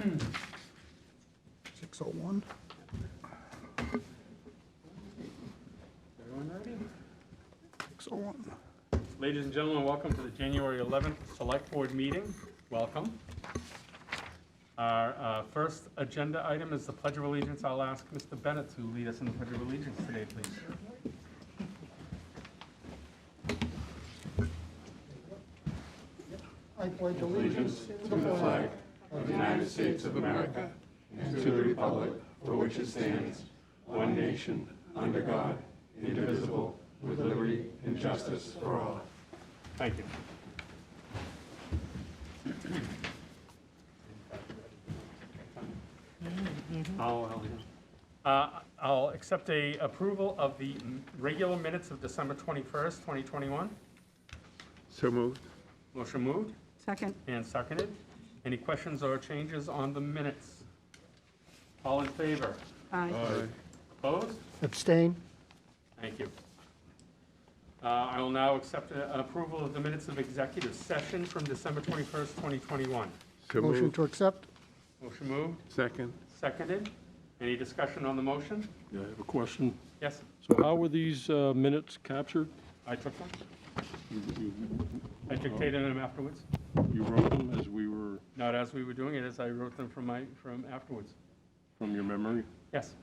6:01. Everyone ready? 6:01. Ladies and gentlemen, welcome to the January 11th Select Board meeting. Welcome. Our first agenda item is the Pledge of Allegiance. I'll ask Mr. Bennett to lead us in the Pledge of Allegiance today, please. I pledge allegiance To the flag of the United States of America and to the republic for which it stands, one nation, under God, indivisible, with liberty and justice for all. Thank you. I'll accept a approval of the regular minutes of December 21st, 2021. So moved. Motion moved Second. and seconded. Any questions or changes on the minutes? All in favor? Aye. Opposed? Abstain. Thank you. I will now accept approval of the minutes of executive session from December 21st, 2021. So Motion moved. to accept. Motion moved, Second. seconded. Any discussion on the motion? Yeah, I have a question. Yes, So how were these minutes captured? I took them. You I dictated them afterwards. you wrote them as we were, Not as we were doing it, as I wrote them from afterwards. from your memory? Yes.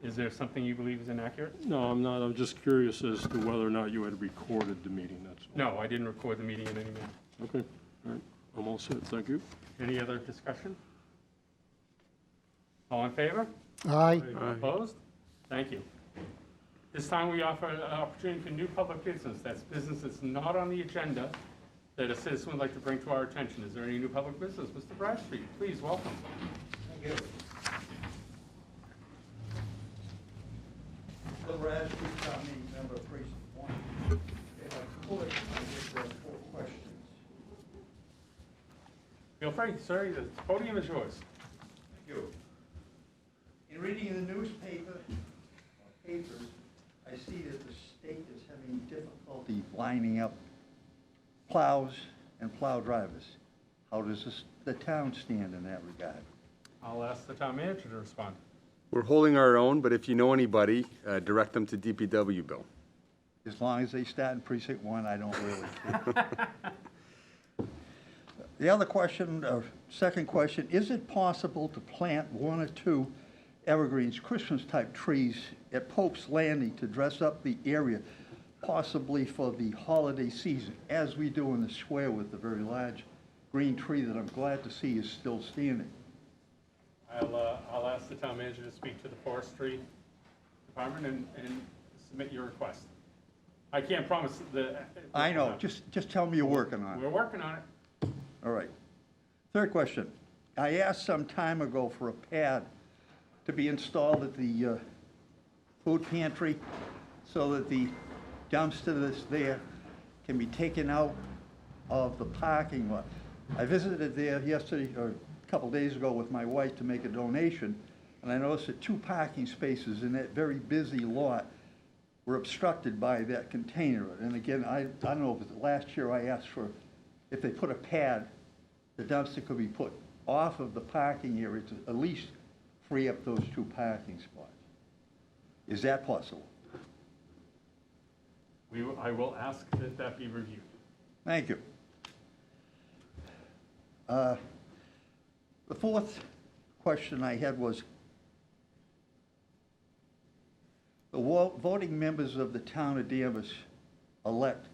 Is there something you believe is inaccurate? No, I'm not. I'm just curious as to whether or not you had recorded the meeting, that's all. No, I didn't record the meeting in any manner. Okay, all right. I'm all set, thank you. Any other discussion? All in favor? Aye. Opposed? Thank you. This time we offer an opportunity for new public business. That's business that's not on the agenda that a citizen would like to bring to our attention. Is there any new public business? Mr. Bradstreet, please, welcome. Thank you. Bill Bradstreet, town meeting member, precinct 1. If I could, I just have 4 questions. Feel free, sir, the podium is yours. Thank you. In reading the newspaper, or papers, I see that the state is having difficulty lining up plows and plow drivers. How does the town stand in that regard? I'll ask the town manager to respond. We're holding our own, but if you know anybody, direct them to DPW, Bill. As long as they start in precinct 1, I don't really care. The other question, or second question, is it possible to plant 1 or 2 evergreens, Christmas-type trees at Pope's Landing to dress up the area, possibly for the holiday season, as we do in the square with the very large green tree that I'm glad to see is still standing? I'll ask the town manager to speak to the forestry department and submit your request. I can't promise the. I know, just tell me you're working on it. We're working on it. All right. Third question. I asked some time ago for a pad to be installed at the food pantry so that the dumpster that's there can be taken out of the parking lot. I visited there yesterday, or a couple days ago, with my wife to make a donation, and I noticed that 2 parking spaces in that very busy lot were obstructed by that container. And again, I don't know, if it was last year I asked for, if they put a pad, the dumpster could be put off of the parking area to at least free up those 2 parking spots. Is that possible? I will ask that that be reviewed. Thank you. The fourth question I had was, the voting members of the town of Danvers elect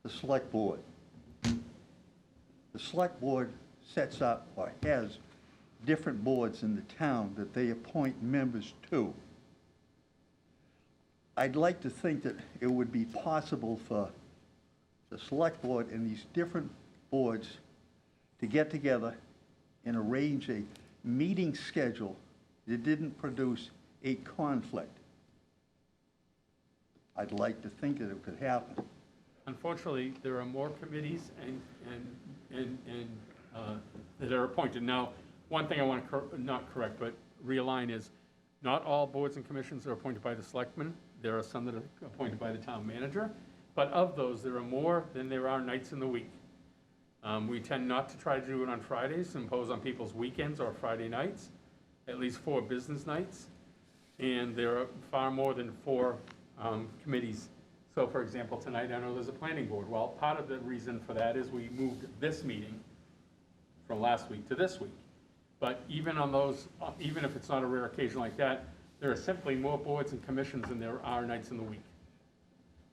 the select board. The select board sets up, or has, different boards in the town that they appoint members to. I'd like to think that it would be possible for the select board and these different boards to get together and arrange a meeting schedule that didn't produce a conflict. I'd like to think that it could happen. Unfortunately, there are more committees that are appointed. Now, one thing I want to not correct, but realign is, not all boards and commissions are appointed by the selectmen. There are some that are appointed by the town manager. But of those, there are more than there are nights in the week. We tend not to try to do it on Fridays, impose on people's weekends or Friday nights, at least 4 business nights. And there are far more than 4 committees. So for example, tonight I know there's a planning board. Well, part of the reason for that is we moved this meeting from last week to this week. But even on those, even if it's not a rare occasion like that, there are simply more boards and commissions than there are nights in the week.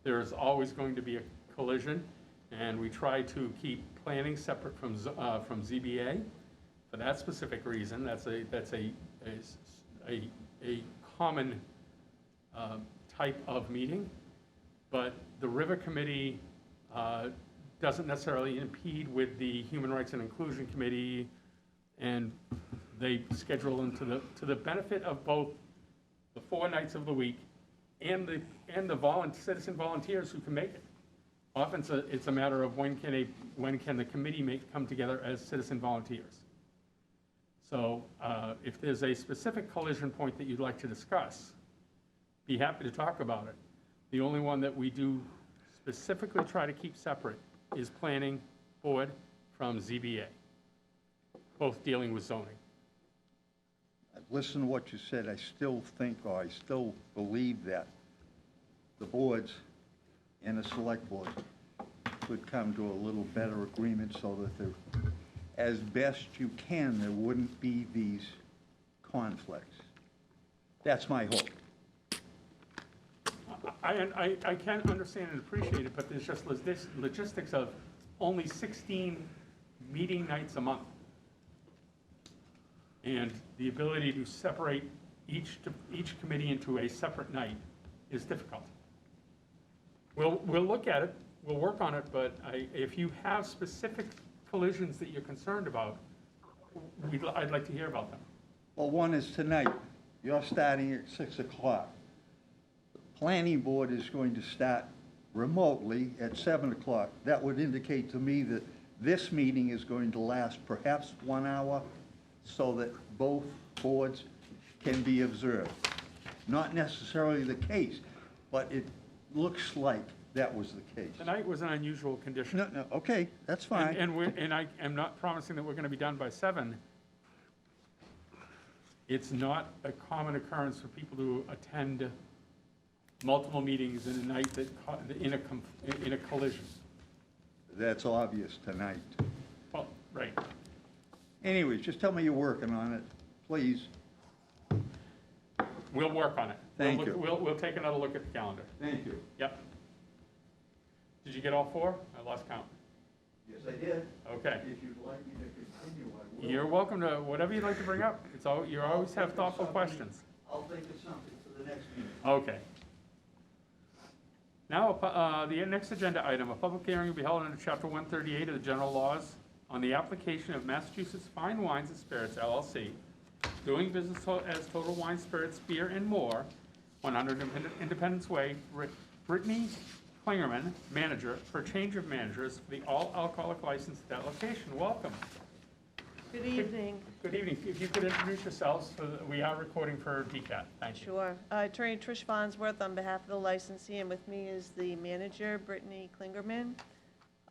There's always going to be a collision, and we try to keep planning separate from ZBA for that specific reason. That's a common type of meeting. But the River Committee doesn't necessarily impede with the Human Rights and Inclusion Committee, and they schedule them to the benefit of both the 4 nights of the week and the citizen volunteers who can make it. Often it's a matter of when can the committee come together as citizen volunteers. So if there's a specific collision point that you'd like to discuss, be happy to talk about it. The only one that we do specifically try to keep separate is planning board from ZBA, both dealing with zoning. I've listened to what you said. I still think, or I still believe that the boards and the select board could come to a little better agreement so that there, as best you can, there wouldn't be these conflicts. That's my hope. I can understand and appreciate it, but there's just logistics of only 16 meeting nights a month. And the ability to separate each committee into a separate night is difficult. We'll look at it, we'll work on it, but if you have specific collisions that you're concerned about, I'd like to hear about them. Well, one is tonight. You're starting at 6 o'clock. The planning board is going to start remotely at 7 o'clock. That would indicate to me that this meeting is going to last perhaps 1 hour so that both boards can be observed. Not necessarily the case, but it looks like that was the case. Tonight was an unusual condition. No, okay, that's fine. And I am not promising that we're going to be done by 7. It's not a common occurrence for people to attend multiple meetings in a night that, in a collision. That's obvious tonight. Well, right. Anyways, just tell me you're working on it, please. We'll work on it. Thank you. We'll take another look at the calendar. Thank you. Yep. Did you get all 4? I lost count. Yes, I did. Okay. If you'd like me to continue, I will. You're welcome to whatever you'd like to bring up. You always have thoughtful questions. I'll think of something for the next meeting. Okay. Now, the next agenda item, a public hearing will be held under Chapter 138 of the General Laws on the application of Massachusetts Fine Wines and Spirits LLC, doing business as Total Wine, Spirits, Beer, and More, 100 Independence Way, Brittany Klingerman, manager, for change of managers for the all-alcoholic license at that location. Welcome. Good evening. Good evening. If you could introduce yourselves, so that we are recording for DCAT. Thank you. Sure. Attorney Trish Farnsworth on behalf of the licensee, and with me is the manager, Brittany Klingerman.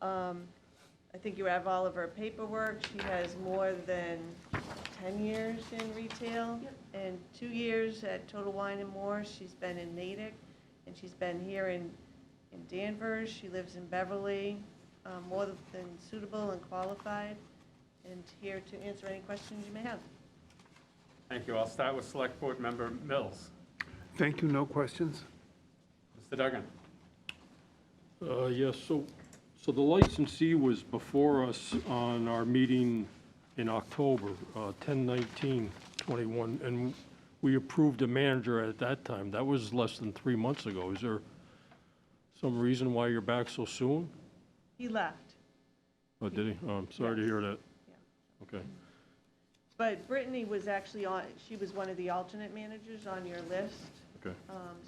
I think you have all of her paperwork. She has more than 10 years in retail and 2 years at Total Wine and More. She's been in Natick, and she's been here in Danvers. She lives in Beverly, more than suitable and qualified, and here to answer any questions you may have. Thank you. I'll start with Select Board Member Mills. Thank you, no questions? Mr. Duggan. Yes, so the licensee was before us on our meeting in October, 10/19/21, and we approved a manager at that time. That was less than 3 months ago. Is there some reason why you're back so soon? He left. Oh, did he? Oh, I'm sorry to hear that. Yeah. Okay. But Brittany was actually she was one of the alternate managers on your list, Okay.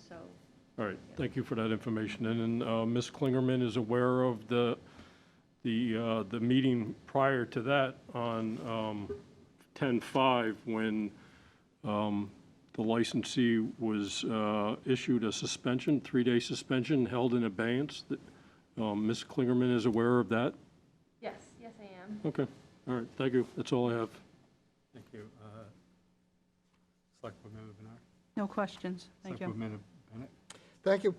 so. All right, thank you for that information. And then Ms. Klingerman is aware of the meeting prior to that on 10/5 when the licensee was issued a suspension, 3-day suspension held in abeyance. Ms. Klingerman is aware of that? Yes, yes I them. Okay, all right, thank you, that's all I have. Thank you. Select Board Member Bernard? No questions. Thank Select you. Board Member Bennett? Thank you.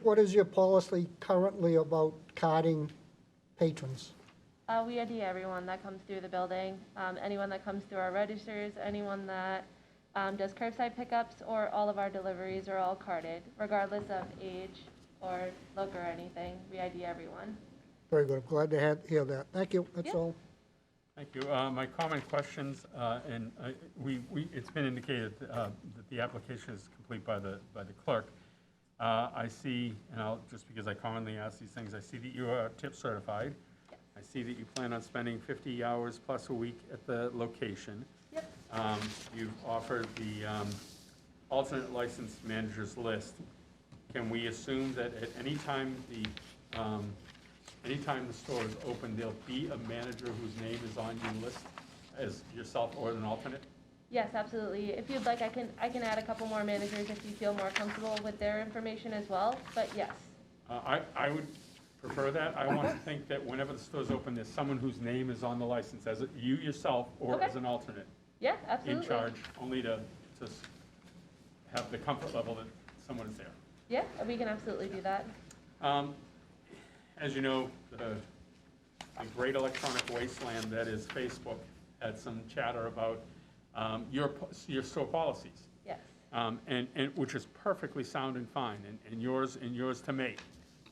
What is your policy currently about carding patrons? We ID everyone that comes through the building, anyone that comes through our registers, anyone that does curbside pickups, or all of our deliveries are all carded, regardless of age or look or anything. We ID everyone. Very good. I'm glad to hear that. Thank you. That's Yeah. all. Thank you. My comment, questions, and it's been indicated that the application is complete by the clerk. I see, and I'll, just because I commonly ask these things, I see that you are tip certified. I see that you plan on spending 50 hours plus a week at the location. Yep. You've offered the alternate licensed managers list. Can we assume that at any time the store is open, there'll be a manager whose name is on your list as yourself or an alternate? Yes, absolutely. If you'd like, I can add a couple more managers if you feel more comfortable with their information as well, but yes. I would prefer that. I want to think that whenever the store's open, there's someone whose name is on the license, as you yourself or Okay. as an alternate Yeah, in absolutely. charge, only to have the comfort level that someone is there. Yeah, we can absolutely do that. As you know, the great electronic wasteland that is Facebook had some chatter about your store policies, Yes. and which is perfectly sound and fine, and yours to make.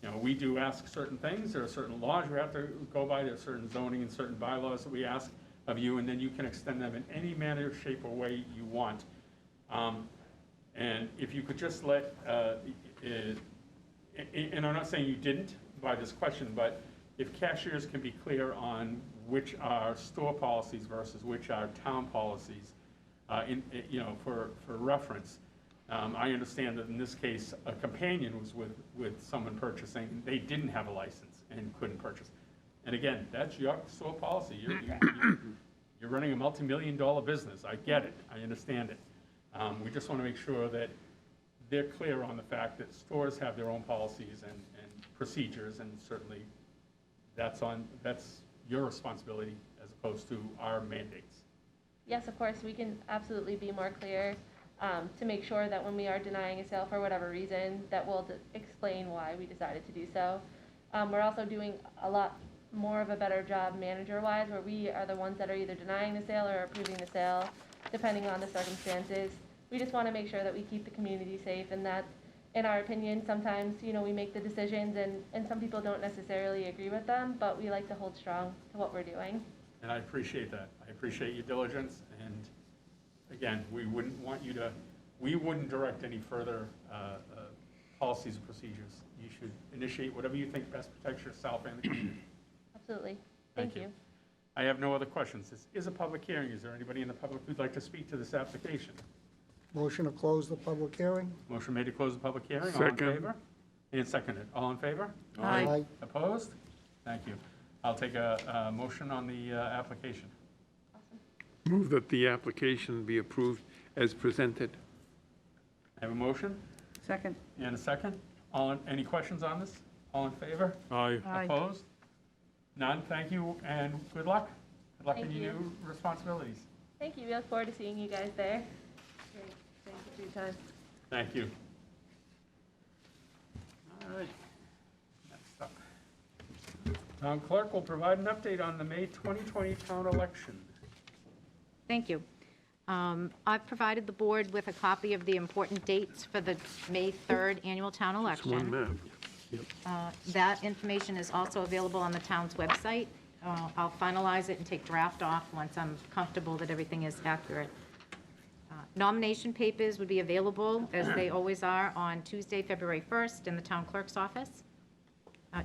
You know, we do ask certain things. There are certain laws you have to go by. There are certain zoning and certain bylaws that we ask of you, and then you can extend them in any manner, shape, or way you want. And if you could just let, and I'm not saying you didn't by this question, but if cashiers can be clear on which are store policies versus which are town policies, for reference. I understand that in this case, a companion was with someone purchasing, they didn't have a license and couldn't purchase. And again, that's your store policy. You're running a multi-million-dollar business. I get it. I understand it. We just want to make sure that they're clear on the fact that stores have their own policies and procedures, and certainly that's your responsibility as opposed to our mandates. Yes, of course, we can absolutely be more clear to make sure that when we are denying a sale for whatever reason, that we'll explain why we decided to do so. We're also doing a lot more of a better job manager-wise, where we are the ones that are either denying the sale or approving the sale, depending on the circumstances. We just want to make sure that we keep the community safe, and that, in our opinion, sometimes, we make the decisions and some people don't necessarily agree with them, but we like to hold strong to what we're doing. And I appreciate that. I appreciate your diligence, and again, we wouldn't direct any further policies or procedures. You should initiate whatever you think best protects yourself and the community. Absolutely. Thank you. I have no other questions. This is a public hearing. Is there anybody in the public who'd like to speak to this application? Motion to close the public hearing? Motion made to close the public hearing. All in Second. favor? And seconded. All in favor? Aye. Opposed? Thank you. I'll take a motion on the application. Move that the application be approved as presented. I have a motion Second. and a second. Any questions on this? All in favor? Aye. Aye. Opposed? None. Thank you and good luck. Good luck in Thank your you. new responsibilities. Thank you. We look forward to seeing you guys there. Great. Thank you for your time. Thank you. All right. Next up. Town clerk will provide an update on the May 2020 town election. Thank you. I've provided the board with a copy of the important dates for the May 3rd annual town It's one election. map. That information is also available on the town's website. I'll finalize it and take draft off once I'm comfortable that everything is accurate. Nomination papers would be available, as they always are, on Tuesday, February 1st in the town clerk's office.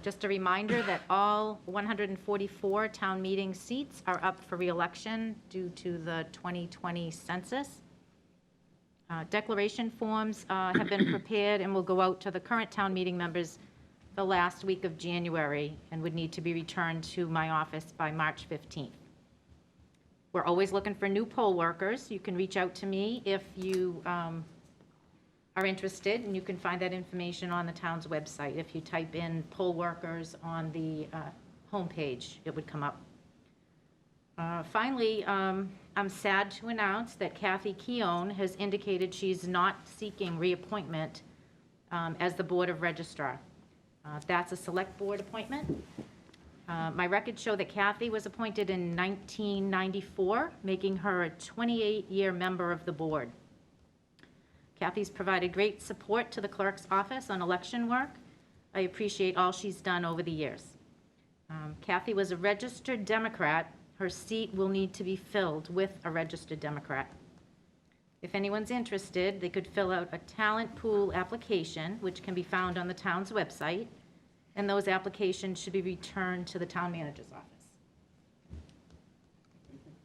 Just a reminder that all 144 town meeting seats are up for reelection due to the 2020 census. Declaration forms have been prepared and will go out to the current town meeting members the last week of January and would need to be returned to my office by March 15th. We're always looking for new poll workers. You can reach out to me if you are interested, and you can find that information on the town's website. If you type in poll workers on the homepage, it would come up. Finally, I'm sad to announce that Kathy Keown has indicated she's not seeking reappointment as the Board of Registrar. That's a Select Board appointment. My records show that Kathy was appointed in 1994, making her a 28-year member of the board. Kathy's provided great support to the clerk's office on election work. I appreciate all she's done over the years. Kathy was a registered Democrat. Her seat will need to be filled with a registered Democrat. If anyone's interested, they could fill out a talent pool application, which can be found on the town's website, and those applications should be returned to the town manager's office.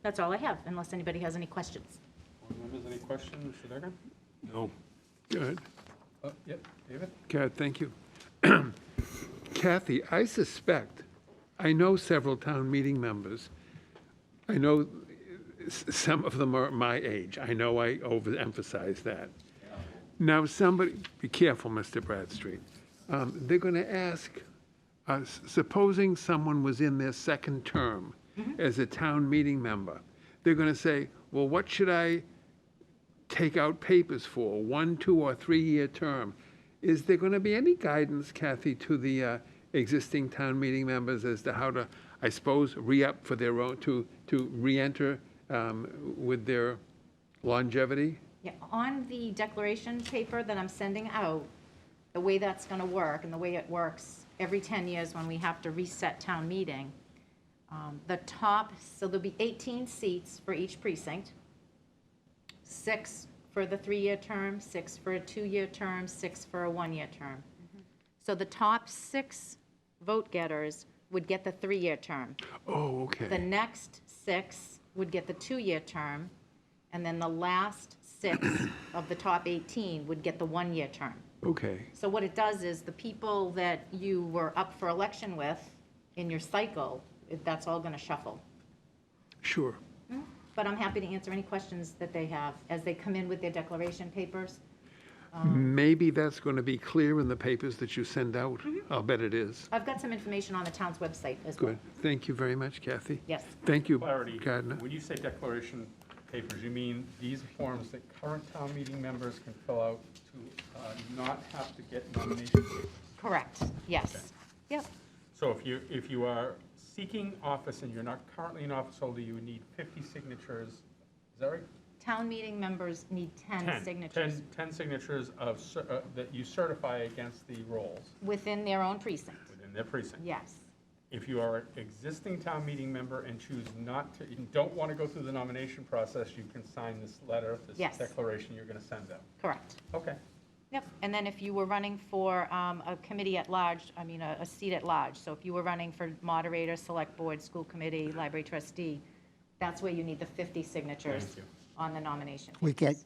That's all I have, unless anybody has any questions. Board members, any questions, Mr. Decker? No. Good. Yep, David? Good, thank you. Kathy, I suspect, I know several town meeting members. I know some of them are my age. I know I overemphasize that. Now, somebody, be careful, Mr. Bradstreet. They're going to ask, supposing someone was in their second term as a town meeting member, they're going to say, well, what should I take out papers for, 1, 2, or 3-year term? Is there going to be any guidance, Kathy, to the existing town meeting members as to how to, I suppose, re-up for their own, to re-enter with their longevity? Yeah, on the declaration paper that I'm sending out, the way that's going to work and the way it works every 10 years when we have to reset town meeting, the top, so there'll be 18 seats for each precinct, 6 for the 3-year term, 6 for a 2-year term, 6 for a 1-year term. So the top 6 vote getters would get the 3-year term. Oh, okay. The next 6 would get the 2-year term, and then the last 6 of the top 18 would get the 1-year term. Okay. So what it does is the people that you were up for election with in your cycle, that's all going to shuffle. Sure. But I'm happy to answer any questions that they have as they come in with their declaration papers. Maybe that's going to be clear in the papers that you send out. I'll bet it is. I've got some information on the town's website as well. Good. Thank you very much, Kathy. Yes. Thank you, Clarity, Gardner. when you say declaration papers, you mean these forms that current town meeting members can fill out to not have to get nomination papers? Correct, yes. Yep, So if you are seeking office and you're not currently an office holder, you would need 50 signatures, is that right? town meeting members need 10 signatures 10 signatures of, that you certify against the rolls within their own precinct. within their precinct. Yes, If you are an existing town meeting member and choose not to, you don't want to go through the nomination process, you can sign this letter, this Yes. declaration you're going to send them. correct. Okay. Yep, and then if you were running for a committee at large, I mean, a seat at large, so if you were running for moderator, select board, school committee, library trustee, that's where you need the 50 signatures Thank you. on the nomination. We can't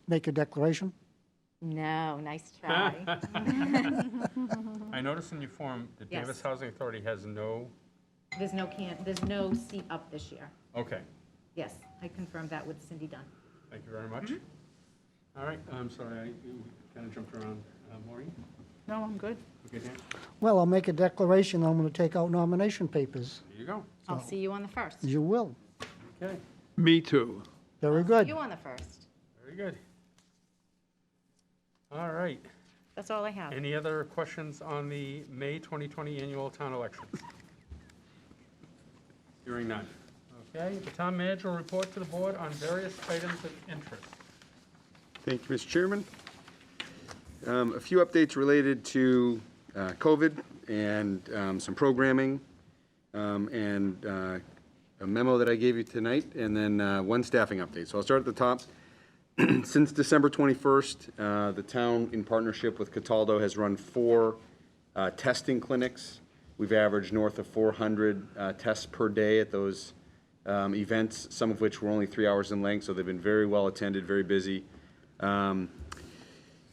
make a declaration? No, nice try. I noticed in your form, the Yes. Danvers Housing Authority has no, There's no seat up this year. okay, Yes, I confirmed that with Cindy Dunn. thank you very much. All right, I'm sorry, I kind of jumped around. Maureen? No, I'm good. Okay, Dan? Well, I'll make a declaration. I'm going to take out nomination papers. There you go. I'll see you on the 1st. You will. Okay, Me too. Very See good. you on the 1st. very good. All right. That's all I have. Any other questions on the May 2020 annual town elections? Hearing none. Okay, the town manager will report to the board on various items of interest. Thank you, Mr. Chairman. A few updates related to COVID and some programming and a memo that I gave you tonight, and then one staffing update. So I'll start at the top. Since December 21st, the town, in partnership with Cataldo, has run 4 testing clinics. We've averaged north of 400 tests per day at those events, some of which were only 3 hours in length, so they've been very well attended, very busy.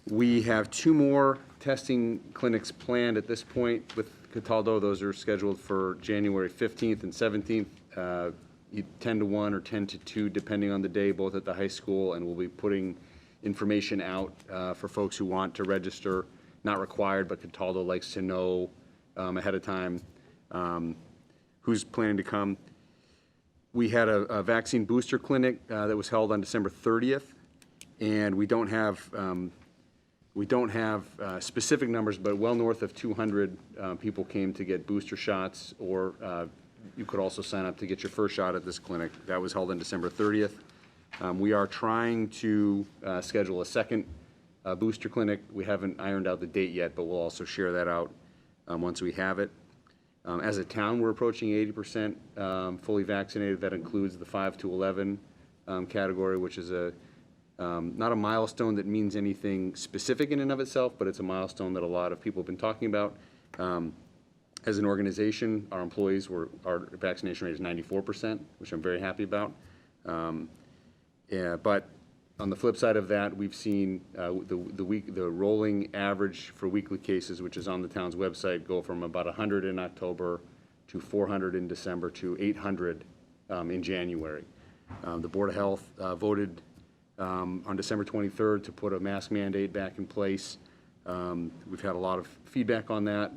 We have 2 more testing clinics planned at this point with Cataldo. Those are scheduled for January 15th and 17th, 10 to 1 or 10 to 2, depending on the day, both at the high school, and we'll be putting information out for folks who want to register. Not required, but Cataldo likes to know ahead of time who's planning to come. We had a vaccine booster clinic that was held on December 30th, and we don't have specific numbers, but well north of 200 people came to get booster shots, or you could also sign up to get your first shot at this clinic. That was held on December 30th. We are trying to schedule a second booster clinic. We haven't ironed out the date yet, but we'll also share that out once we have it. As a town, we're approaching 80% fully vaccinated. That includes the 5 to 11 category, which is not a milestone that means anything specific in and of itself, but it's a milestone that a lot of people have been talking about. As an organization, our employees our vaccination rate is 94%, which I'm very happy about. But on the flip side of that, we've seen the rolling average for weekly cases, which is on the town's website, go from about 100 in October to 400 in December to 800 in January. The Board of Health voted on December 23rd to put a mask mandate back in place. We've had a lot of feedback on that.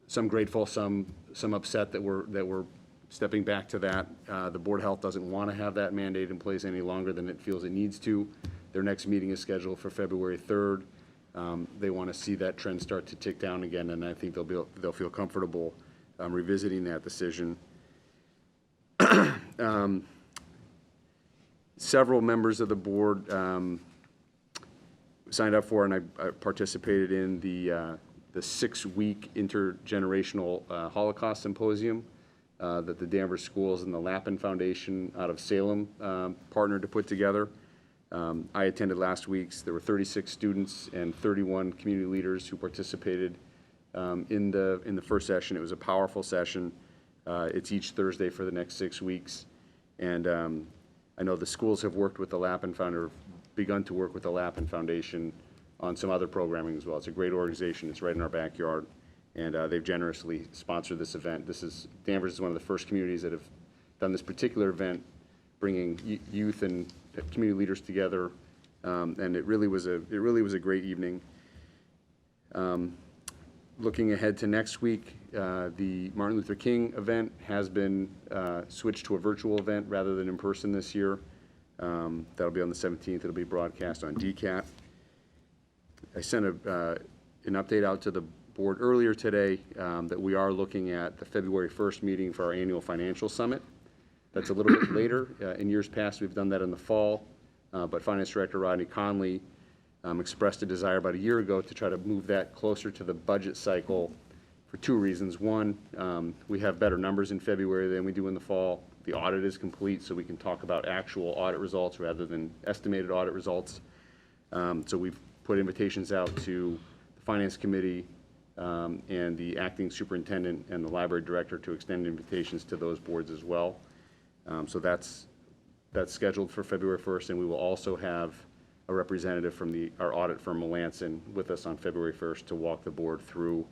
Some grateful, some upset that we're stepping back to that. The Board of Health doesn't want to have that mandate in place any longer than it feels it needs to. Their next meeting is scheduled for February 3rd. They want to see that trend start to tick down again, and I think they'll feel comfortable revisiting that decision. Several members of the board signed up for, and I participated in the 6-week intergenerational Holocaust Symposium that the Danvers schools and the Lappin Foundation out of Salem partnered to put together. I attended last week's. There were 36 students and 31 community leaders who participated in the first session. It was a powerful session. It's each Thursday for the next 6 weeks. And I know the schools have worked with the Lappin Foundation, begun to work with the Lappin Foundation on some other programming as well. It's a great organization. It's right in our backyard. And they've generously sponsored this event. Danvers is one of the first communities that have done this particular event, bringing youth and community leaders together, and it really was a great evening. Looking ahead to next week, the Martin Luther King event has been switched to a virtual event rather than in person this year. That'll be on the 17th. It'll be broadcast on DCAT. I sent an update out to the board earlier today that we are looking at the February 1st meeting for our annual financial summit. That's a little bit later. In years past, we've done that in the fall, but Finance Director Rodney Conley expressed a desire about a year ago to try to move that closer to the budget cycle for 2 reasons. One, we have better numbers in February than we do in the fall. The audit is complete, so we can talk about actual audit results rather than estimated audit results. So we've put invitations out to the Finance Committee and the acting superintendent and the library director to extend invitations to those boards as well. So that's scheduled for February 1st, and we will also have a representative from our audit firm, Melanson, with us on February 1st to walk the board through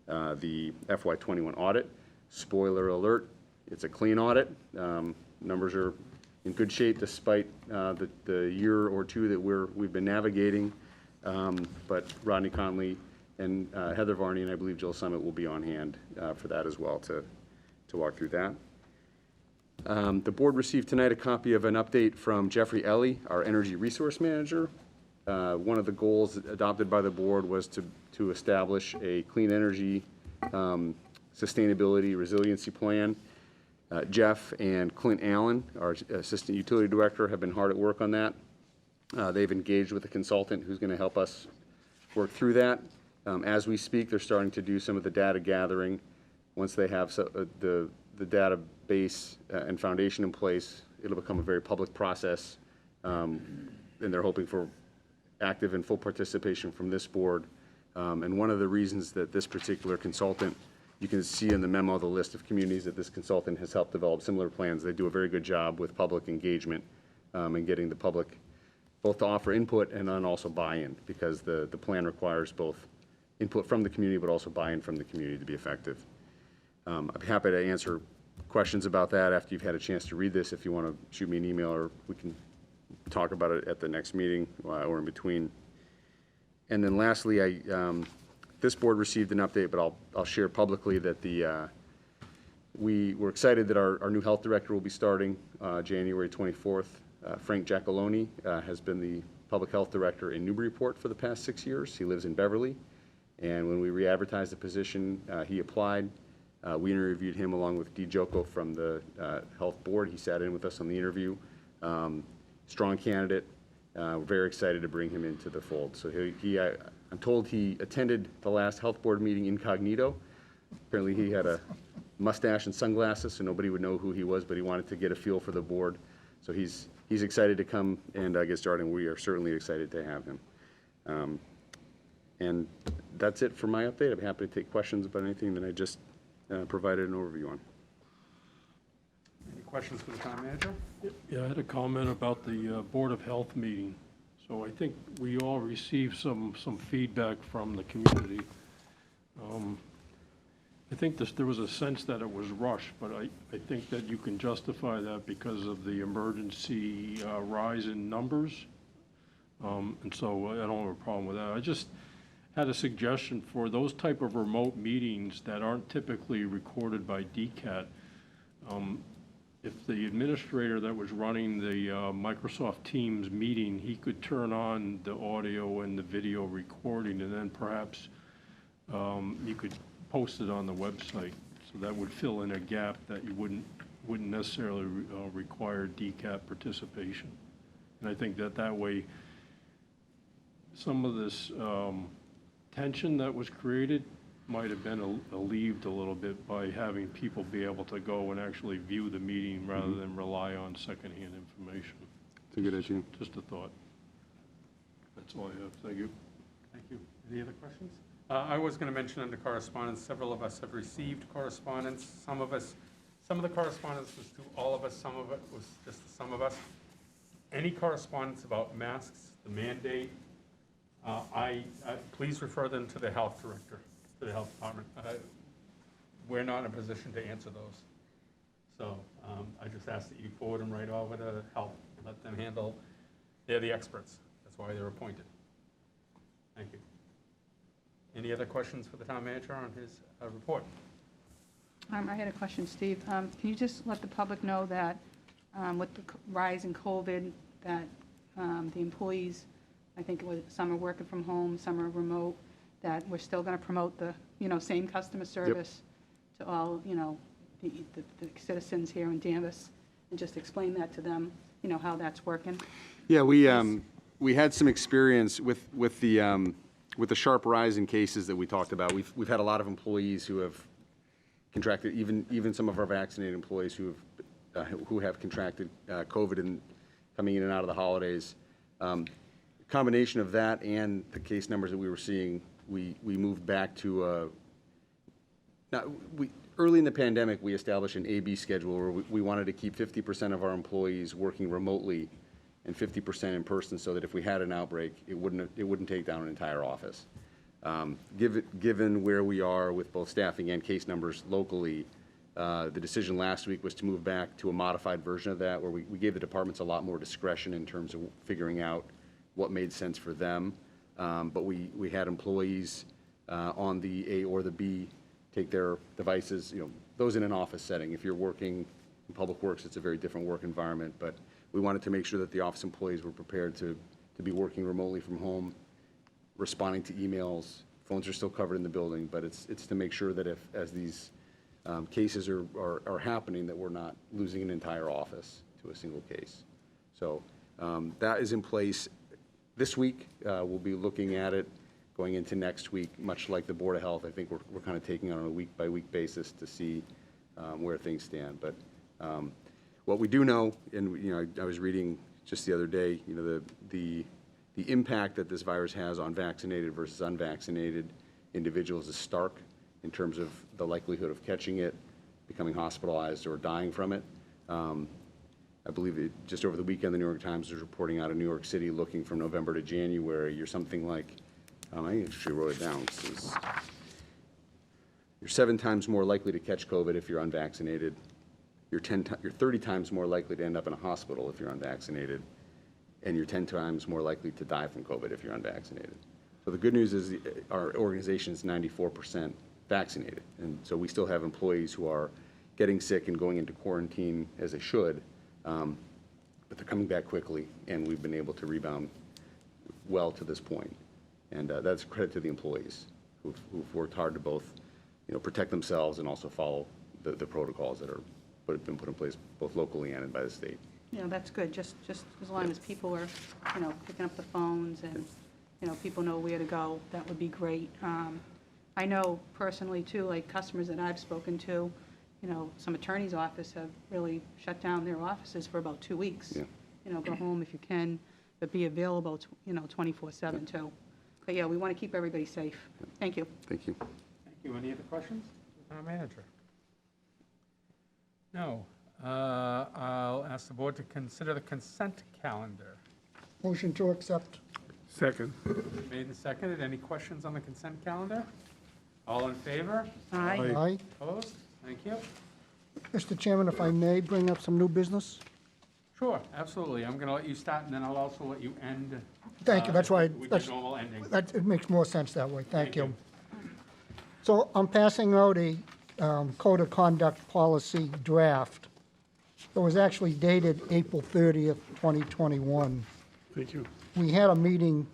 the FY21 audit. Spoiler alert, it's a clean audit. Numbers are in good shape despite the year or two that we've been navigating. But Rodney Conley and Heather Varney and I believe Jill Summit will be on hand for that as well to walk through that. The board received tonight a copy of an update from Jeffrey Ellie, our energy resource manager. One of the goals adopted by the board was to establish a clean energy sustainability resiliency plan. Jeff and Clint Allen, our assistant utility director, have been hard at work on that. They've engaged with a consultant who's going to help us work through that. As we speak, they're starting to do some of the data gathering. Once they have the database and foundation in place, it'll become a very public process, and they're hoping for active and full participation from this board. And one of the reasons that this particular consultant, you can see in the memo the list of communities that this consultant has helped develop similar plans. They do a very good job with public engagement and getting the public both to offer input and then also buy-in, because the plan requires both input from the community but also buy-in from the community to be effective. I'd be happy to answer questions about that after you've had a chance to read this. If you want to shoot me an email, or we can talk about it at the next meeting or in between. And then lastly, this board received an update, but I'll share publicly that We're excited that our new health director will be starting January 24th. Frank Giacalone has been the public health director in Newburyport for the past 6 years. He lives in Beverly. And when we re-advertised the position, he applied. We interviewed him along with Dee Joko from the health board. He sat in with us on the interview. Strong candidate. We're very excited to bring him into the fold. So I'm told he attended the last health board meeting incognito. Apparently he had a mustache and sunglasses, so nobody would know who he was, but he wanted to get a feel for the board. So he's excited to come and get started. We are certainly excited to have him. And that's it for my update. I'm happy to take questions about anything that I just provided an overview on. Any questions for the town manager? Yeah, I had a comment about the Board of Health meeting. So I think we all received some feedback from the community. I think there was a sense that it was rushed, but I think that you can justify that because of the emergency rise in numbers. And so I don't have a problem with that. I just had a suggestion for those type of remote meetings that aren't typically recorded by DCAT. If the administrator that was running the Microsoft Teams meeting, he could turn on the audio and the video recording, and then perhaps you could post it on the website. So that would fill in a gap that you wouldn't necessarily require DCAT participation. And I think that way, some of this tension that was created might have been alleviated a little bit by having people be able to go and actually view the meeting rather than rely on secondhand information. It's a good issue. Just a thought. That's all I have. Thank you. Thank you. Any other questions? I was going to mention under correspondence, several of us have received correspondence. Some of the correspondence was to all of us, some of it was just to some of us. Any correspondence about masks, the mandate, please refer them to the health director, to the health department. We're not in a position to answer those. So I just ask that you forward them right over to health. Let them handle, they're the experts. That's why they're appointed. Thank you. Any other questions for the town manager on his report? I had a question, Steve. Can you just let the public know that with the rise in COVID, that the employees, I think it was some are working from home, some are remote, that we're still going to promote the, same customer service to all, the citizens here in Danvers, and just explain that to them, how that's working? Yeah, we had some experience with the sharp rise in cases that we talked about. We've had a lot of employees who have contracted, even some of our vaccinated employees who have contracted COVID and coming in and out of the holidays. Combination of that and the case numbers that we were seeing, we moved back to early in the pandemic, we established an A/B schedule where we wanted to keep 50% of our employees working remotely and 50% in person, so that if we had an outbreak, it wouldn't take down an entire office. Given where we are with both staffing and case numbers locally, the decision last week was to move back to a modified version of that, where we gave the departments a lot more discretion in terms of figuring out what made sense for them. But we had employees on the A or the B take their devices, those in an office setting. If you're working in public works, it's a very different work environment, but we wanted to make sure that the office employees were prepared to be working remotely from home, responding to emails. Phones are still covered in the building, but it's to make sure that as these cases are happening, that we're not losing an entire office to a single case. So that is in place this week. We'll be looking at it going into next week, much like the Board of Health. I think we're kind of taking it on a week-by-week basis to see where things stand. But what we do know, and I was reading just the other day, the impact that this virus has on vaccinated versus unvaccinated individuals is stark in terms of the likelihood of catching it, becoming hospitalized, or dying from it. I believe just over the weekend, the New York Times was reporting out of New York City, looking from November to January, you're something like, I actually wrote it down. You're 7 times more likely to catch COVID if you're unvaccinated. You're 30 times more likely to end up in a hospital if you're unvaccinated, and you're 10 times more likely to die from COVID if you're unvaccinated. So the good news is our organization is 94% vaccinated, and so we still have employees who are getting sick and going into quarantine as they should, but they're coming back quickly, and we've been able to rebound well to this point. And that's credit to the employees who've worked hard to both, protect themselves and also follow the protocols that have been put in place both locally and by the state. That's good, just as long as people are, picking up the phones and, people know where to go, that would be great. I know personally too, like customers that I've spoken to, some attorney's office have really shut down their offices for about 2 weeks. Yeah. Go home if you can, but be available, 24/7 too. But yeah, we want to keep everybody safe. Thank you. Thank you. Thank you. Any other questions? Town manager? No. I'll ask the board to consider the consent calendar. Motion to accept. Second. Made and seconded. Any questions on the consent calendar? All in favor? Aye. Aye. Opposed? Thank you. Mr. Chairman, if I may bring up some new business? Sure, absolutely. I'm going to let you start, and then I'll also let you end. Thank you, that's why, With your normal ending. it makes more sense that way, thank Thank you. you. So I'm passing out a code of conduct policy draft. It was actually dated April 30th, 2021. Thank you. We had a meeting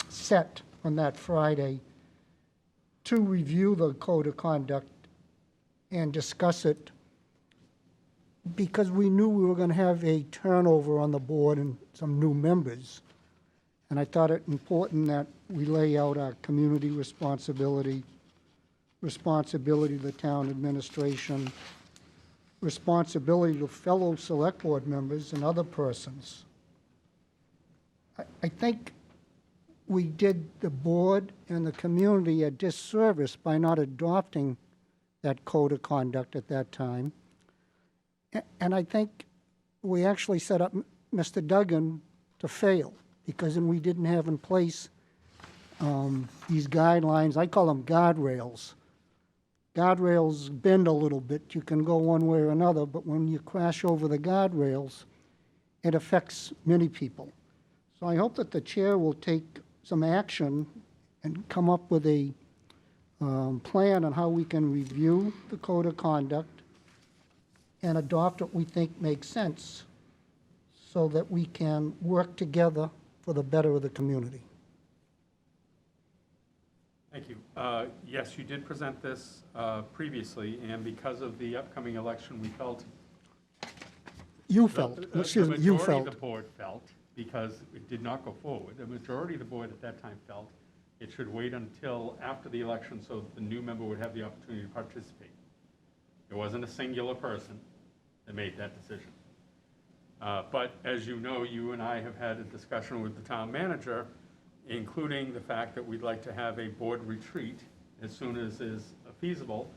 set on that Friday to review the code of conduct and discuss it because we knew we were going to have a turnover on the board and some new members. And I thought it important that we lay out our community responsibility, responsibility to the town administration, responsibility to fellow select board members and other persons. I think we did the board and the community a disservice by not adopting that code of conduct at that time. And I think we actually set up Mr. Duggan to fail because then we didn't have in place these guidelines. I call them guardrails. Guardrails bend a little bit. You can go one way or another, but when you crash over the guardrails, it affects many people. So I hope that the chair will take some action and come up with a plan on how we can review the code of conduct and adopt what we think makes sense so that we can work together for the better of the community. Thank you. Yes, you did present this previously, and because of the upcoming election, we felt. You felt, excuse me, you The majority felt. of the board felt, because it did not go forward, the majority of the board at that time felt it should wait until after the election so that the new member would have the opportunity to participate. It wasn't a singular person that made that decision. But as you know, you and I have had a discussion with the town manager, including the fact that we'd like to have a board retreat as soon as is feasible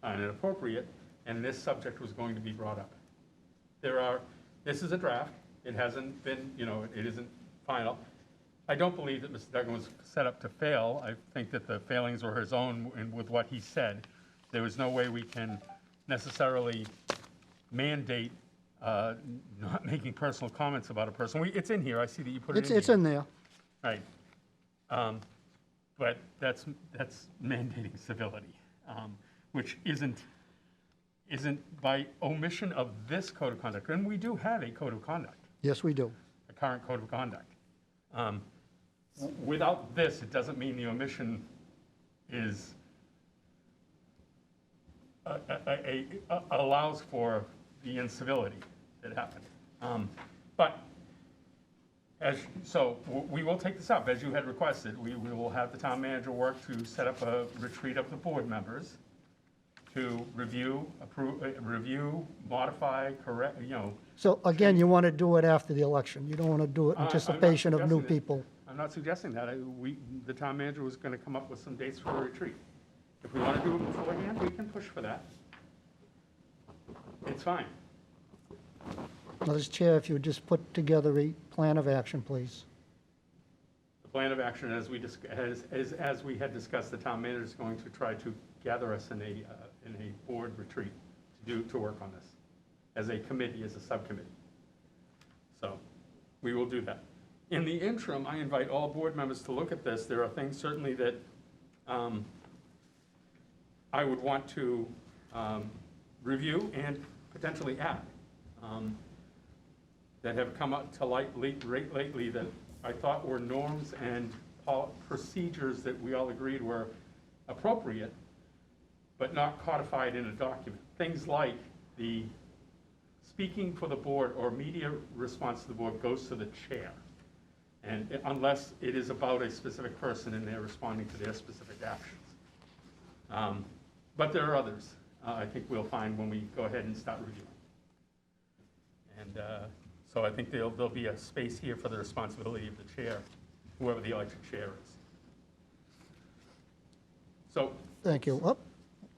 and appropriate, and this subject was going to be brought up. This is a draft. It hasn't been, it isn't final. I don't believe that Mr. Duggan was set up to fail. I think that the failings were his own with what he said. There was no way we can necessarily mandate not making personal comments about a person. It's in here. I see that you put it in here. It's in there. Right. But that's mandating civility, which isn't by omission of this code of conduct. And we do have a code of conduct, Yes, we do. a current code of conduct. Without this, it doesn't mean the omission is allows for the incivility that happened. But so we will take this up, as you had requested. We will have the town manager work to set up a retreat of the board members to review, modify, correct, So again, you want to do it after the election. You don't want to do it in I'm not anticipation of new suggesting that. people. I'm not suggesting that. The town manager was going to come up with some dates for a retreat. If we want to do it beforehand, we can push for that. It's fine. Mr. Chair, if you would just put together a plan of action, please. The plan of action, as we had discussed, the town manager is going to try to gather us in a board retreat to work on this as a committee, as a subcommittee. So we will do that. In the interim, I invite all board members to look at this. There are things certainly that I would want to review and potentially add, that have come up to light lately that I thought were norms and procedures that we all agreed were appropriate, but not codified in a document. Things like the speaking for the board or media response to the board goes to the chair. And unless it is about a specific person and they're responding to their specific actions. But there are others, I think we'll find when we go ahead and start reviewing. And so I think there'll be a space here for the responsibility of the chair, whoever the elected chair is. So, Thank you. Oh,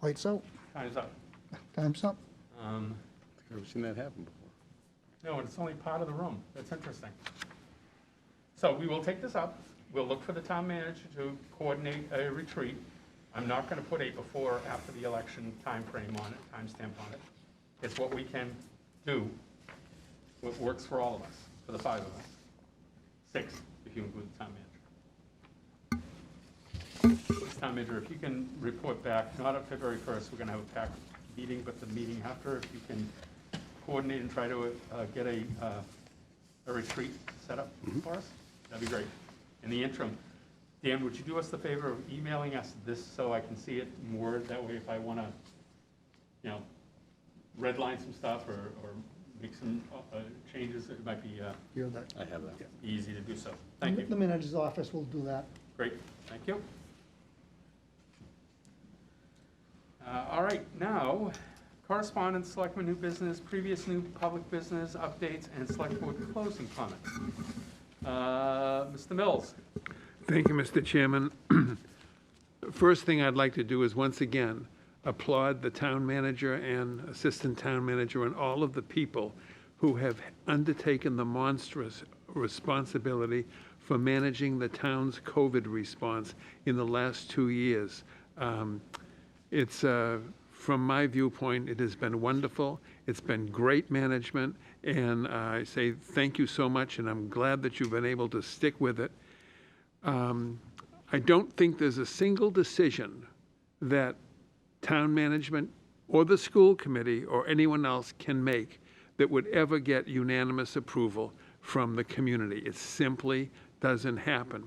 lights out. time's up. Time's up. I've never seen that happen before. No, and it's only part of the room. That's interesting. So we will take this up. We'll look for the town manager to coordinate a retreat. I'm not going to put a before or after the election timeframe on it, timestamp on it. It's what we can do, what works for all of us, for the 5 of us. 6, if you include the town manager. Town manager, if you can report back, not on February 1st, we're going to have a packed meeting, but the meeting after, if you can coordinate and try to get a retreat set up for us, that'd be great. In the interim, Dan, would you do us the favor of emailing us this so I can see it in Word? That way if I want to, you know, redline some stuff or make some changes, it might be You're that. I have that. easy to do so. Thank you. The manager's office will do that. Great, thank you. All right, now, correspondence, selectmen, new business, previous new public business, updates, and select board closing comments. Mr. Mills. Thank you, Mr. Chairman. First thing I'd like to do is once again applaud the town manager and assistant town manager and all of the people who have undertaken the monstrous responsibility for managing the town's COVID response in the last 2 years. It's, from my viewpoint, it has been wonderful. It's been great management, and I say thank you so much, and I'm glad that you've been able to stick with it. I don't think there's a single decision that town management or the school committee or anyone else can make that would ever get unanimous approval from the community. It simply doesn't happen.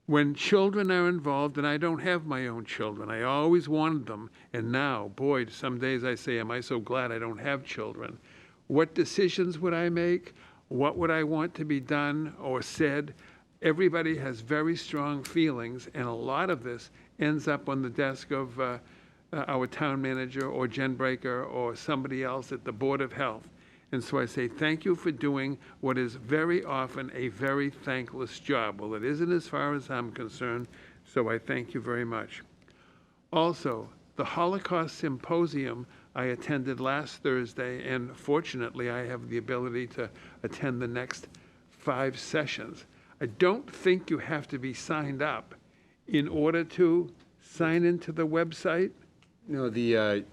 When children are involved, and I don't have my own children, I always wanted them, and now, boy, some days I say, am I so glad I don't have children. What decisions would I make? What would I want to be done or said? Everybody has very strong feelings, and a lot of this ends up on the desk of our town manager or Jen Breaker or somebody else at the Board of Health. And so I say thank you for doing what is very often a very thankless job. Well, it isn't as far as I'm concerned, so I thank you very much. Also, the Holocaust Symposium I attended last Thursday, and fortunately I have the ability to attend the next 5 sessions. I don't think you have to be signed up in order to sign into the website. No, the,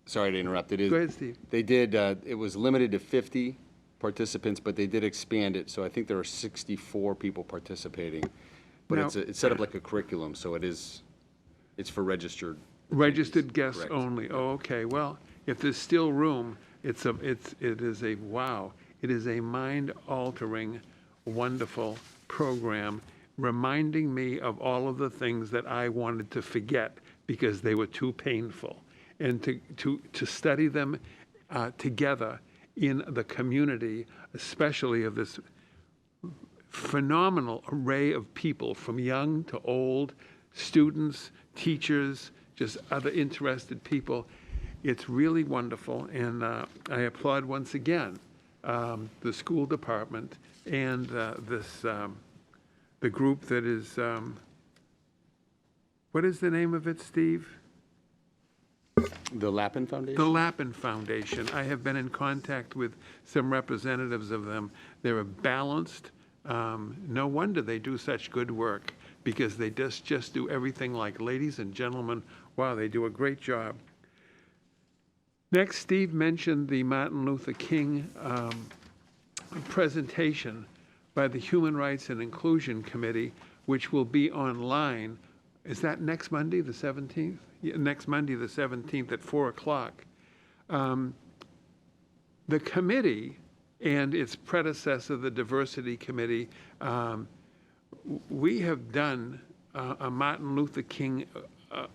sorry to interrupt. It is. Go ahead, Steve. They did, it was limited to 50 participants, but they did expand it, so I think there are 64 people participating. But Now- it's set up like a curriculum, so it's for registered. Registered guests Correct. only. Oh, okay. Well, if there's still room, it is a wow. It is a mind-altering, wonderful program, reminding me of all of the things that I wanted to forget because they were too painful, and to study them together in the community, especially of this phenomenal array of people, from young to old, students, teachers, just other interested people. It's really wonderful, and I applaud once again the school department and the group that is, what is the name of it, Steve? The Lappin Foundation? The Lappin Foundation. I have been in contact with some representatives of them. They're balanced. No wonder they do such good work, because they just do everything like ladies and gentlemen. Wow, they do a great job. Next, Steve mentioned the Martin Luther King presentation by the Human Rights and Inclusion Committee, which will be online. Is that next Monday, the 17th? Yeah, next Monday, the 17th at 4 o'clock. The committee and its predecessor, the Diversity Committee, we have done a Martin Luther King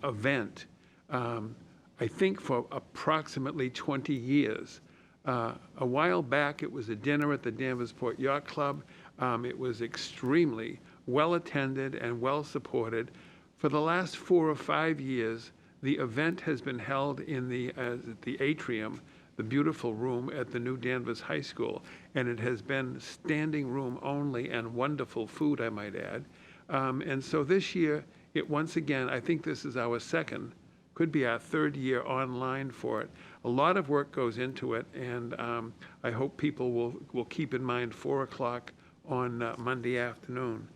event, I think for approximately 20 years. A while back, it was a dinner at the Danvers Port Yacht Club. It was extremely well-attended and well-supported. For the last 4 or 5 years, the event has been held in the atrium, the beautiful room at the new Danvers High School, and it has been standing room only and wonderful food, I might add. And so this year, once again, I think this is our second, could be our third year online for it. A lot of work goes into it, and I hope people will keep in mind 4 o'clock on Monday afternoon.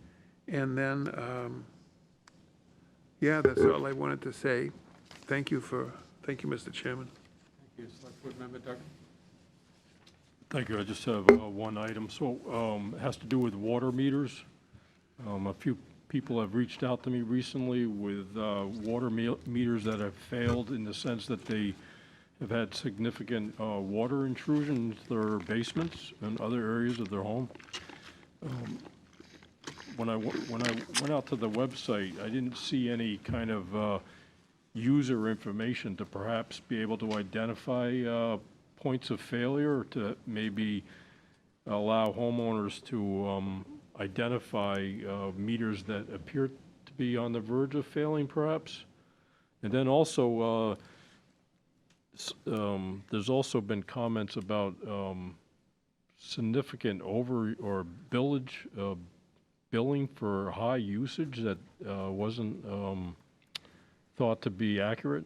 And then, yeah, that's all I wanted to say. Thank you, Mr. Chairman. Thank you. Select Board Member Duggan? Thank you. I just have one item. So it has to do with water meters. A few people have reached out to me recently with water meters that have failed in the sense that they have had significant water intrusion into their basements and other areas of their home. When I went out to the website, I didn't see any kind of user information to perhaps be able to identify points of failure, to maybe allow homeowners to identify meters that appear to be on the verge of failing, perhaps. And then also, there's also been comments about significant billing for high usage that wasn't thought to be accurate.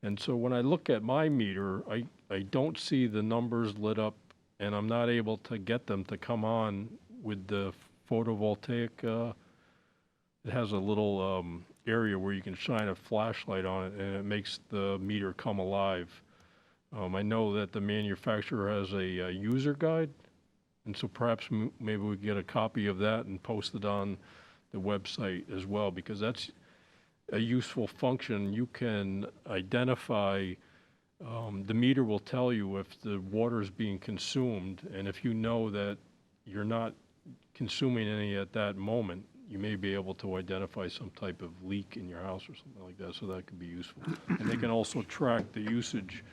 And so when I look at my meter, I don't see the numbers lit up, and I'm not able to get them to come on with the photovoltaic. It has a little area where you can shine a flashlight on it, and it makes the meter come alive. I know that the manufacturer has a user guide, and so perhaps maybe we get a copy of that and post it on the website as well, because that's a useful function. You can identify, the meter will tell you if the water is being consumed, and if you know that you're not consuming any at that moment, you may be able to identify some type of leak in your house or something like that, so that could be useful. And they can also track the usage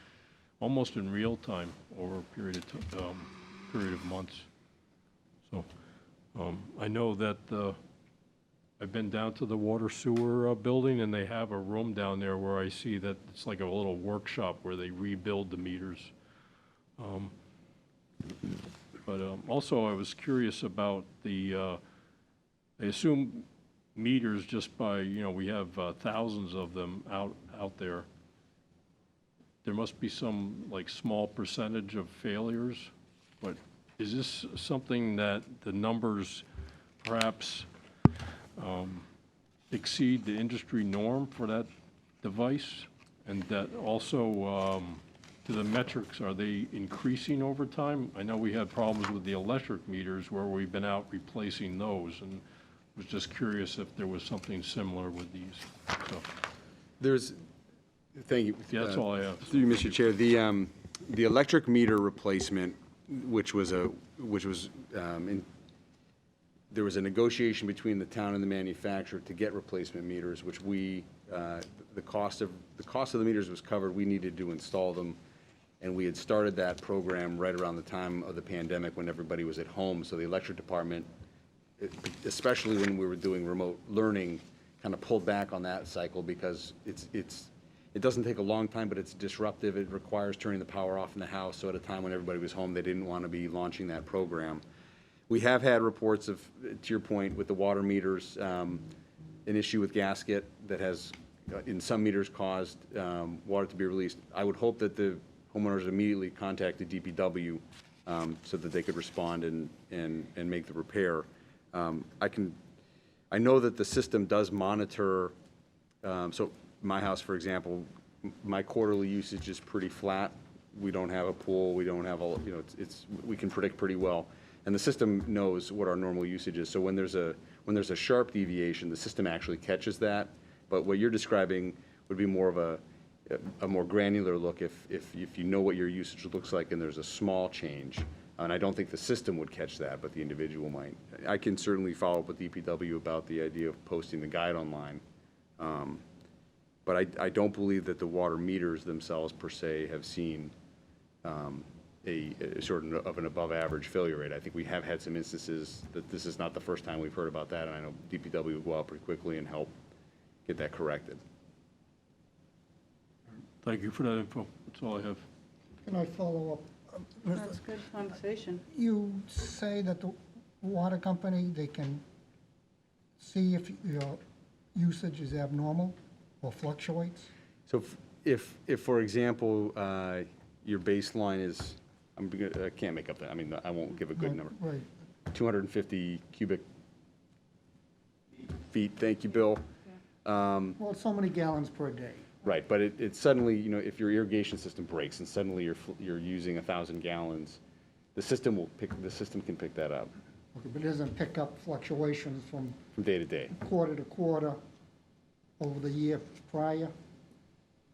almost in real time over a period of months. So I know that I've been down to the water sewer building, and they have a room down there where I see that it's like a little workshop where they rebuild the meters. But also I was curious about I assume meters, just by, we have thousands of them out there. There must be some like small percentage of failures, but is this something that the numbers perhaps exceed the industry norm for that device? And that also, to the metrics, are they increasing over time? I know we had problems with the electric meters where we've been out replacing those, and was just curious if there was something similar with these. Thank you. Yeah, that's all I have. Through you, Mr. Chair, the electric meter replacement, there was a negotiation between the town and the manufacturer to get replacement meters, which the cost of the meters was covered. We needed to install them, and we had started that program right around the time of the pandemic when everybody was at home. So the electric department, especially when we were doing remote learning, kind of pulled back on that cycle, because it doesn't take a long time, but it's disruptive. It requires turning the power off in the house. So at a time when everybody was home, they didn't want to be launching that program. We have had reports of, to your point, with the water meters, an issue with gasket that has, in some meters, caused water to be released. I would hope that the homeowners immediately contacted DPW so that they could respond and make the repair. I know that the system does monitor, so my house, for example, my quarterly usage is pretty flat. We don't have a pool. We don't have we can predict pretty well. And the system knows what our normal usage is. So when there's a sharp deviation, the system actually catches that. But what you're describing would be more of a more granular look if you know what your usage looks like and there's a small change. And I don't think the system would catch that, but the individual might. I can certainly follow up with DPW about the idea of posting the guide online. But I don't believe that the water meters themselves per se have seen a sort of an above average failure rate. I think we have had some instances that this is not the first time we've heard about that, and I know DPW will go out pretty quickly and help get that corrected. Thank you for that info. That's all I have. Can I follow up? That's good conversation. You say that the water company, they can see if your usage is abnormal or fluctuates? So if for example, your baseline is, I can't make up that, I mean, I won't give a good number. Right. 250 cubic feet, thank you, Bill. Well, it's so many gallons per day. Right, but it suddenly, you know, if your irrigation system breaks and suddenly you're using 1,000 gallons, the system can pick that up Okay, but it doesn't pick up fluctuations from from day to day. quarter to quarter over the year prior?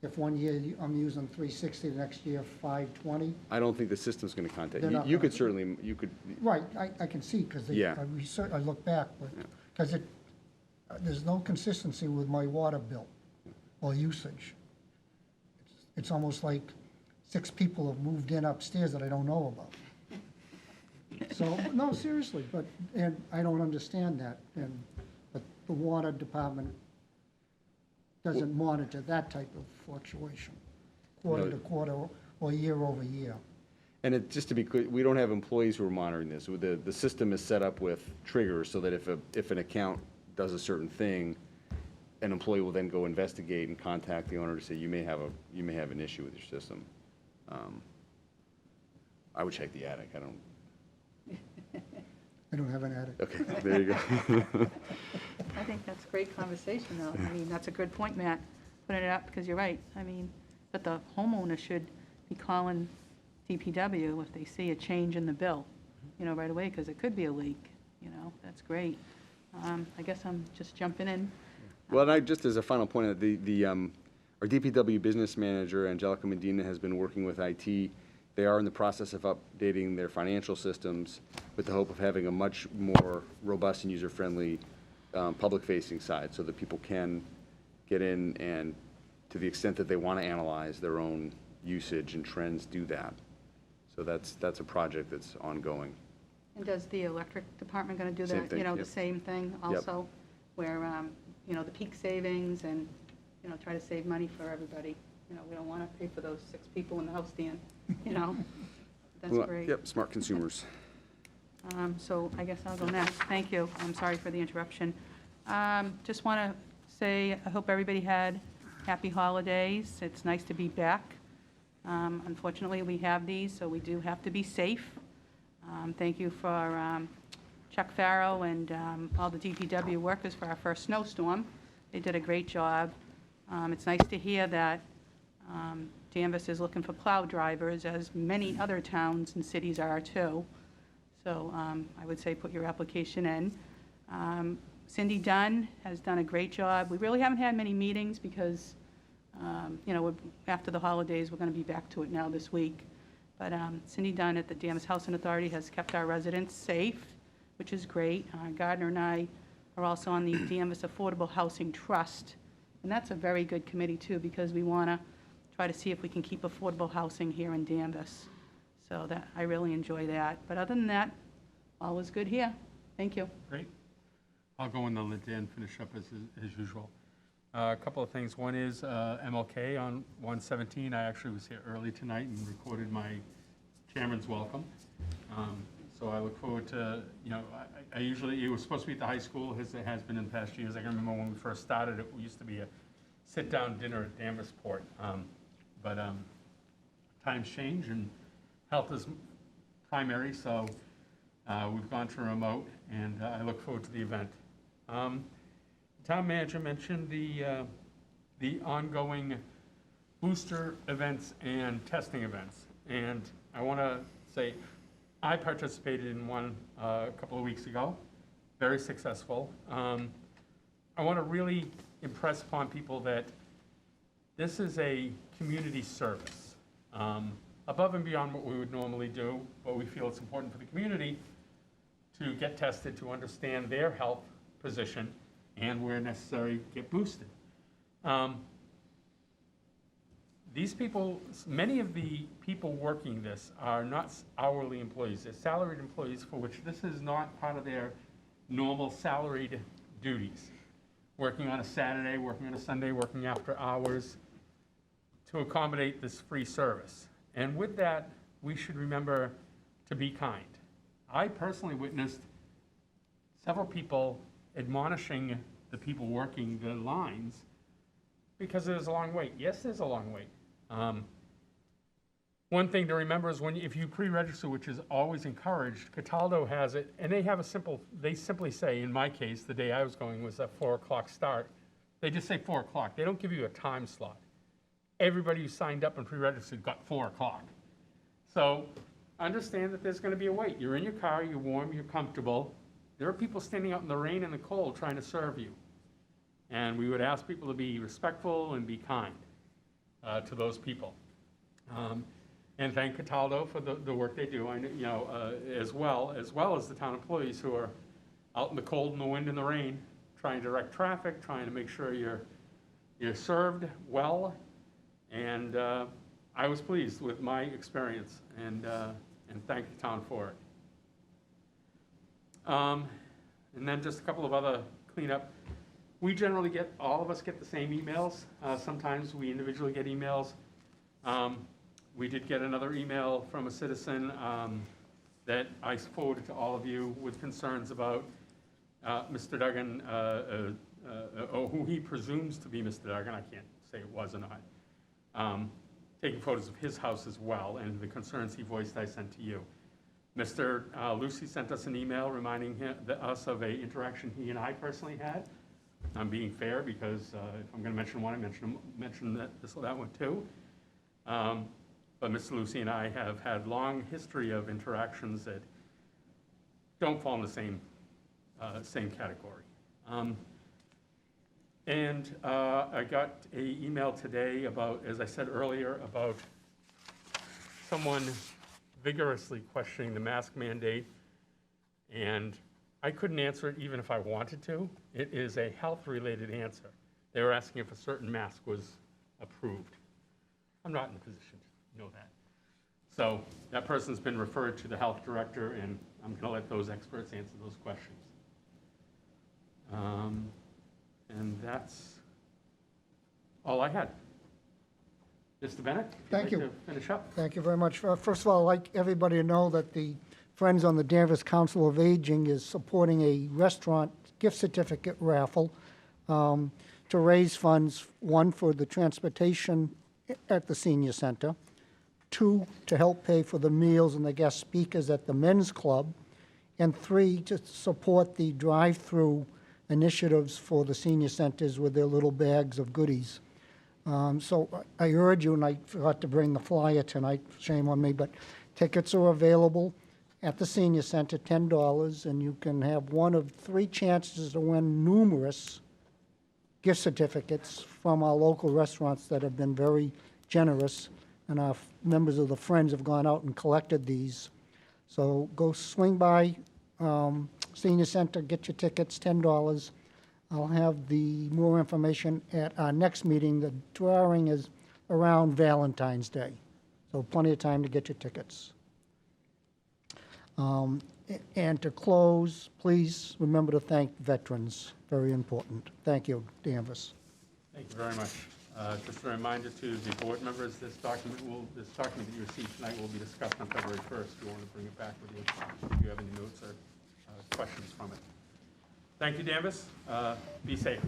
If one year I'm using 360, the next year 520? I don't think the system's going to contact They're you. not You gonna- could certainly, you could, Right, I can see, because Yeah. I look back, but, because there's no consistency with my water bill or usage. It's almost like 6 people have moved in upstairs that I don't know about. So, no, seriously, and I don't understand that, but the water department doesn't monitor that type of fluctuation, quarter to quarter or year over year. and just to be clear, we don't have employees who are monitoring this. The system is set up with triggers so that if an account does a certain thing, an employee will then go investigate and contact the owner to say, you may have an issue with your system. I would check the attic. I don't have an attic. Okay, there you go. I think that's great conversation, though. I mean, that's a good point, Matt, putting it up, because you're right. I mean, but the homeowner should be calling DPW if they see a change in the bill, right away, because it could be a leak, That's great. I guess I'm just jumping in. Well, and just as a final point, our DPW business manager, Angelica Medina, has been working with IT. They are in the process of updating their financial systems with the hope of having a much more robust and user-friendly public-facing side so that people can get in and, to the extent that they want to analyze their own usage and trends, do that. So that's a project that's ongoing. And does the electric department going to do Same that, thing, the yep. same thing also? Where, the peak savings and, try to save money for everybody. We don't want to pay for those 6 people in the house stand, That's Well, great. Yep, smart consumers. So I guess I'll go next. Thank you. I'm sorry for the interruption. Just want to say, I hope everybody had happy holidays. It's nice to be back. Unfortunately, we have these, so we do have to be safe. Thank you for Chuck Farrow and all the DPW workers for our first snowstorm. They did a great job. It's nice to hear that Danvers is looking for plow drivers, as many other towns and cities are too. So I would say put your application in. Cindy Dunn has done a great job. We really haven't had many meetings because, after the holidays, we're going to be back to it now this week. But Cindy Dunn at the Danvers Housing Authority has kept our residents safe, which is great. Gardner and I are also on the Danvers Affordable Housing Trust. And that's a very good committee, too, because we want to try to see if we can keep affordable housing here in Danvers. So I really enjoy that. But other than that, all is good here. Thank you. Great. I'll go in the lid and finish up as usual. A couple of things. One is MLK on 117. I actually was here early tonight and recorded my chairman's welcome. So I look forward to, I usually, it was supposed to be at the high school, as it has been in the past years. I can remember when we first started, it used to be a sit-down dinner at Danversport. But times change and health is primary, so we've gone to remote, and I look forward to the event. Town manager mentioned the ongoing booster events and testing events. And I want to say, I participated in one a couple of weeks ago, very successful. I want to really impress upon people that This is a community service, above and beyond what we would normally do, but we feel it's important for the community to get tested, to understand their health position, and where necessary, get boosted. These people, many of the people working this are not hourly employees, they're salaried employees for which this is not part of their normal salaried duties. Working on a Saturday, working on a Sunday, working after hours to accommodate this free service. And with that, we should remember to be kind. I personally witnessed several people admonishing the people working the lines because there's a long wait. Yes, there's a long wait. One thing to remember is if you pre-register, which is always encouraged, Cataldo has it, and they simply say, in my case, the day I was going was a 4 o'clock start. They just say 4 o'clock. They don't give you a time slot. Everybody who signed up and pre-registered got 4 o'clock. So understand that there's going to be a wait. You're in your car, you're warm, you're comfortable. There are people standing out in the rain and the cold trying to serve you. And we would ask people to be respectful and be kind to those people. And thank Cataldo for the work they do, as well as the town employees who are out in the cold and the wind and the rain, trying to direct traffic, trying to make sure you're served well. And I was pleased with my experience, and thank the town for it. And then just a couple of other cleanup. We generally all of us get the same emails. Sometimes we individually get emails. We did get another email from a citizen that I forwarded to all of you with concerns about Mr. Duggan, or who he presumes to be Mr. Duggan. I can't say it was or not. Taking photos of his house as well, and the concerns he voiced I sent to you. Mr. Lucy sent us an email reminding us of an interaction he and I personally had. I'm being fair because if I'm going to mention one, I mention that one too. But Mr. Lucy and I have had long history of interactions that don't fall in the same category. And I got an email today about, as I said earlier, about someone vigorously questioning the mask mandate, and I couldn't answer it even if I wanted to. It is a health-related answer. They were asking if a certain mask was approved. I'm not in a position to know that. So that person's been referred to the health director, and I'm going to let those experts answer those questions. And that's all I had. Mr. Bennett, Thank you. To finish up. Thank you very much. First of all, I'd like everybody to know that the Friends on the Danvers Council of Aging is supporting a restaurant gift certificate raffle to raise funds, 1, for the transportation at the senior center, 2, to help pay for the meals and the guest speakers at the men's club, and 3, to support the drive-through initiatives for the senior centers with their little bags of goodies. So I urge you, and I forgot to bring the flyer tonight, shame on me, but tickets are available at the senior center, $10, and you can have one of 3 chances to win numerous gift certificates from our local restaurants that have been very generous, and our members of the Friends have gone out and collected these. So go swing by Senior Center, get your tickets, $10. I'll have the more information at our next meeting. The drawing is around Valentine's Day, so plenty of time to get your tickets. And to close, please remember to thank veterans. Very important. Thank you, Danvers. Thank you very much. Just a reminder to the board members, this document that you received tonight will be discussed on February 1st. You want to bring it back with you if you have any notes or questions from it. Thank you, Danvers. Be safe.